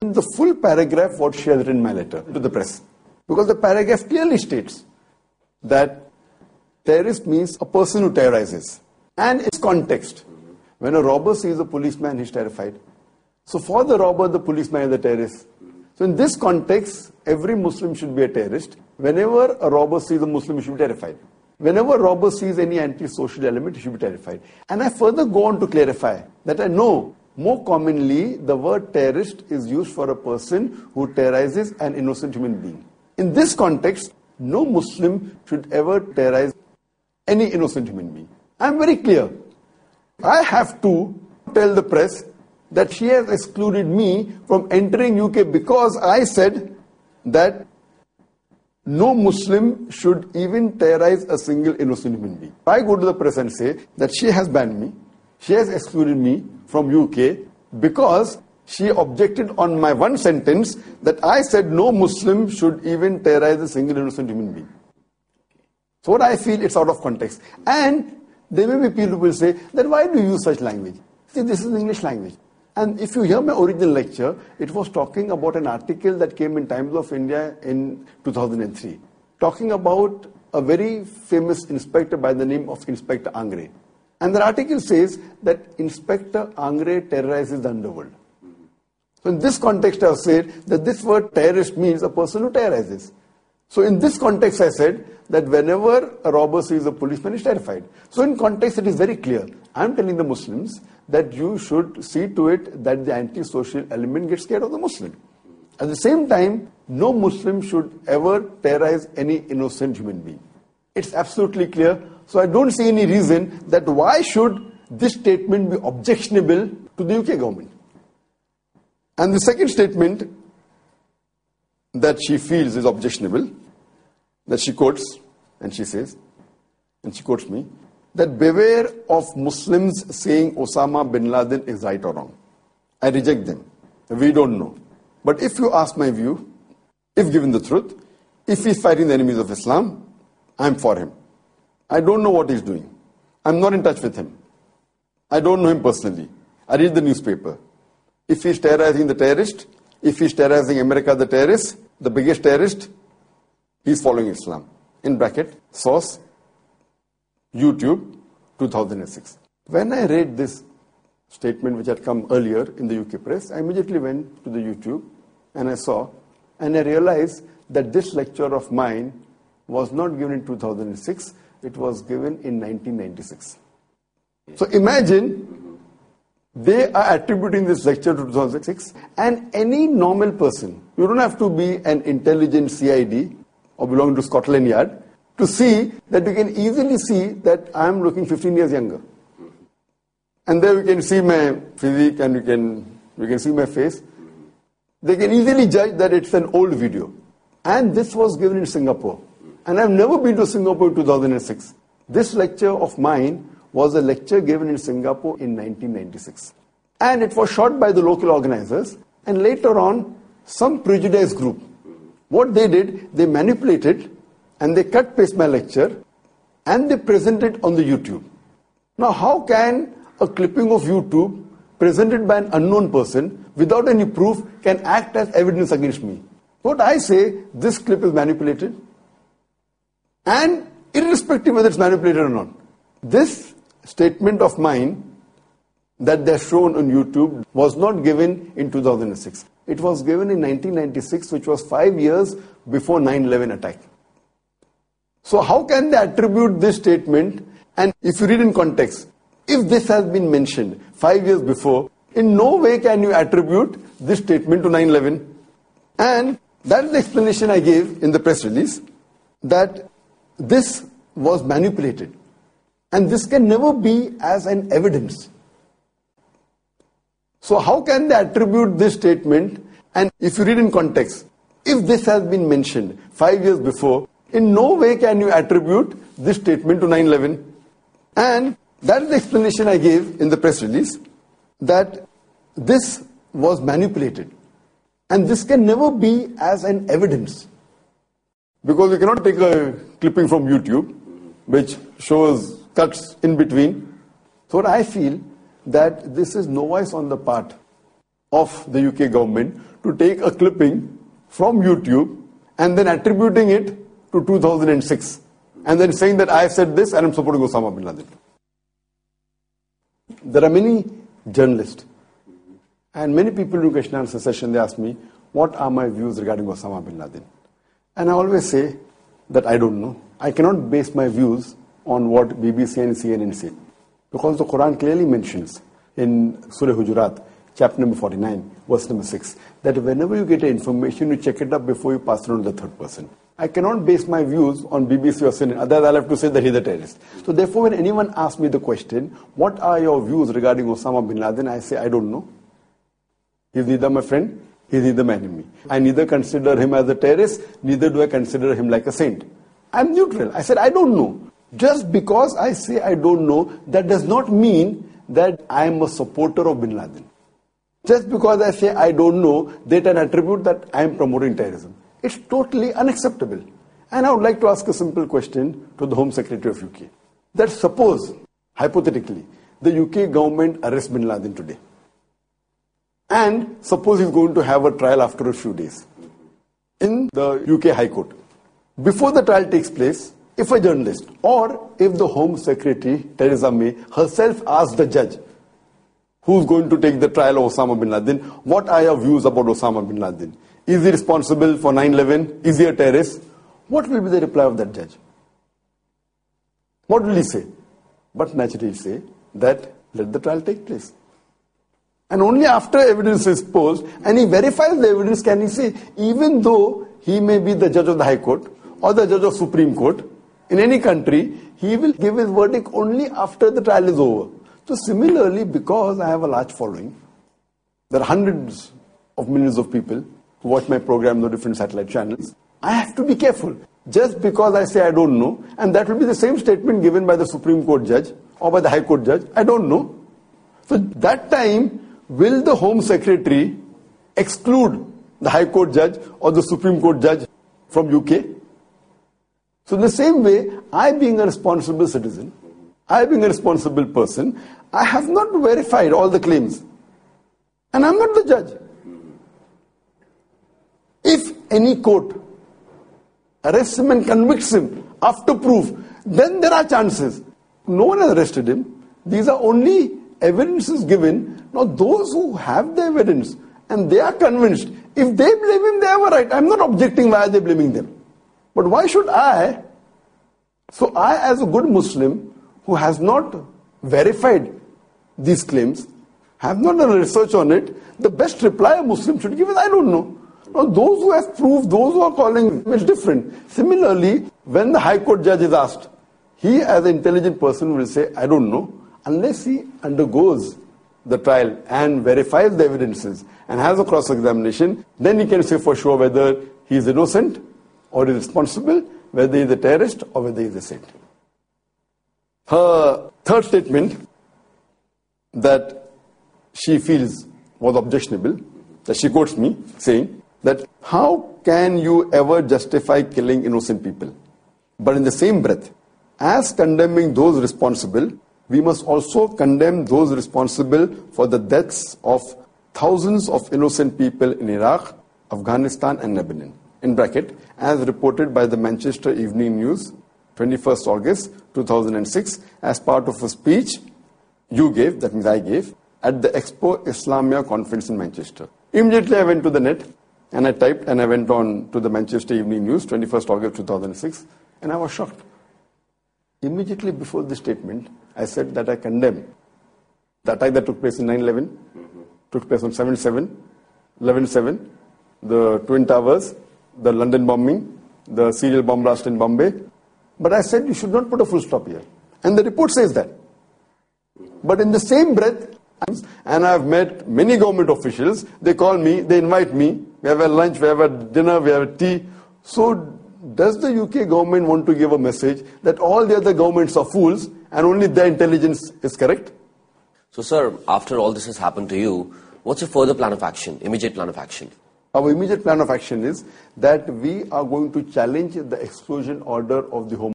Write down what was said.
in the full paragraph what she has written in my letter to the press. Because the paragraph clearly states that terrorist means a person who terrorizes. And its context. When a robber sees a policeman, he's terrified. So for the robber, the policeman is the terrorist. So in this context, every Muslim should be a terrorist. Whenever a robber sees a Muslim, he should be terrified. Whenever a robber sees any anti-social element, he should be terrified. And I further go on to clarify that I know more commonly the word terrorist is used for a person who terrorizes an innocent human being. In this context, no Muslim should ever terrorize any innocent human being. I'm very clear. I have to tell the press that she has excluded me from entering UK because I said that no Muslim should even terrorize a single innocent human being. I go to the press and say that she has banned me, she has excluded me from UK because she objected on my one sentence that I said no Muslim should even terrorize a single innocent human being. So what I feel, it's out of context. And there may be people who will say that why do you use such language? See, this is English language. And if you hear my original lecture, it was talking about an article that came in Times of India in 2003, talking about a very famous inspector by the name of Inspector Angre. And the article says that Inspector Angre terrorizes the underworld. So in this context, I have said that this word terrorist means a person who terrorizes. So in this context, I said that whenever a robber sees a policeman, he is terrified. So in context, it is very clear. I am telling the Muslims that you should see to it that the anti-social element gets scared of the Muslim. At the same time, no Muslim should ever terrorize any innocent human being. It's absolutely clear. So I don't see any reason that why should this statement be objectionable to the UK government. And the second statement that she feels is objectionable, that she quotes, and she says, and she quotes me, that beware of Muslims saying Osama Bin Laden is right or wrong. I reject them. We don't know. But if you ask my view, if given the truth, if he's fighting the enemies of Islam, I'm for him. I don't know what he's doing. I'm not in touch with him. I don't know him personally. I read the newspaper. If he's terrorizing the terrorist, if he's terrorizing America, the terrorist, the biggest terrorist, he's following Islam. In bracket, source, YouTube, 2006. When I read this statement which had come earlier in the UK press, I immediately went to the YouTube and I saw, and I realized that this lecture of mine was not given in 2006, it was given in 1996. So imagine they are attributing this lecture to 2006, and any normal person, you don't have to be an intelligent CID or belong to Scotland Yard to see that you can easily see that I am looking 15 years younger. And there you can see my physique and you can see my face. They can easily judge that it's an old video. And this was given in Singapore. And I've never been to Singapore in 2006. This lecture of mine was a lecture given in Singapore in 1996. And it was shot by the local organizers. And later on, some prejudiced group, what they did, they manipulated and they cut paste my lecture and they presented on the YouTube. Now, how can a clipping of YouTube presented by an unknown person without any proof can act as evidence against me? What I say, this clip is manipulated, and irrespective whether it's manipulated or not, this statement of mine that they're shown on YouTube was not given in 2006. It was given in 1996, which was 5 years before 9/11 attack. So how can they attribute this statement? And if you read in context, if this has been mentioned 5 years before, in no way can you attribute this statement to 9/11. And that's the explanation I gave in the press release, that this was manipulated. And this can never be as an evidence. So how can they attribute this statement? And if you read in context, if this has been mentioned 5 years before, in no way can you attribute this statement to 9/11. And that's the explanation I gave in the press release, that this was manipulated. And this can never be as an evidence. Because you cannot take a clipping from YouTube, which shows cuts in between. So what I feel, that this is novice on the part of the UK government to take a clipping from YouTube and then attributing it to 2006 and then saying that I said this and I'm supporting Osama Bin Laden. There are many journalists and many people in question and answer session, they ask me, what are my views regarding Osama Bin Laden? And I always say that I don't know. I cannot base my views on what BBC and CNN say. Because the Quran clearly mentions in Surah Hujurat, chapter number 49, verse number 6, that whenever you get information, you check it up before you pass it on to the third person. I cannot base my views on BBC or CNN, otherwise I'll have to say that he's a terrorist. So therefore, when anyone asks me the question, what are your views regarding Osama Bin Laden, I say, I don't know. He's neither my friend, he's neither my enemy. I neither consider him as a terrorist, neither do I consider him like a saint. I'm neutral. I said, I don't know. Just because I say I don't know, that does not mean that I'm a supporter of Bin Laden. Just because I say I don't know, they can attribute that I'm promoting terrorism. It's totally unacceptable. And I would like to ask a simple question to the Home Secretary of UK. That suppose, hypothetically, the UK government arrests Bin Laden today. And suppose he's going to have a trial after a few days in the UK High Court. Before the trial takes place, if a journalist or if the Home Secretary, Theresa May, herself asks the judge who's going to take the trial of Osama Bin Laden, what are your views about Osama Bin Laden? Is he responsible for 9/11? Is he a terrorist? What will be the reply of that judge? What will he say? But naturally he'll say that let the trial take place. And only after evidence is posed and he verifies the evidence can he say, even though he may be the judge of the High Court or the judge of Supreme Court in any country, he will give his verdict only after the trial is over. So similarly, because I have a large following, there are hundreds of millions of people who watch my programs on different satellite channels, I have to be careful. Just because I say I don't know, and that will be the same statement given by the Supreme Court judge or by the High Court judge, I don't know. So that time, will the Home Secretary exclude the High Court judge or the Supreme Court judge from UK? So in the same way, I being a responsible citizen, I being a responsible person, I have not verified all the claims. And I'm not the judge. If any court arrests him and convicts him after proof, then there are chances. No one has arrested him. These are only evidences given. Now those who have the evidence and they are convinced, if they blame him, they have a right. I'm not objecting why are they blaming them. But why should I? So I, as a good Muslim who has not verified these claims, have not done research on it, the best reply a Muslim should give is, I don't know. Now those who have proved, those who are calling, it's different. Similarly, when the High Court judge is asked, he as an intelligent person will say, I don't know, unless he undergoes the trial and verifies the evidences and has a cross-examination, then he can say for sure whether he is innocent or is responsible, whether he is a terrorist or whether he is a saint. Her third statement that she feels was objectionable, that she quotes me saying that how can you ever justify killing innocent people? But in the same breath, as condemning those responsible, we must also condemn those responsible for the deaths of thousands of innocent people in Iraq, Afghanistan and Lebanon. In bracket, as reported by the Manchester Evening News, 21st August 2006, as part of a speech you gave, that means I gave, at the Expo Islamia conference in Manchester. Immediately I went to the net and I typed and I went on to the Manchester Evening News, 21st August 2006, and I was shocked. Immediately before this statement, I said that I condemn the attack that took place in 9/11, took place on 7/7, 11/7, the Twin Towers, the London bombing, the serial bomb blast in Bombay. But I said you should not put a full stop here. And the report says that. But in the same breath, and I've met many government officials, they call me, they invite me, we have a lunch, we have a dinner, we have a tea. So does the UK government want to give a message that all the other governments are fools and only their intelligence is correct? So sir, after all this has happened to you, what's your further plan of action, immediate plan of action? Our immediate plan of action is that we are going to challenge the exclusion order of the Home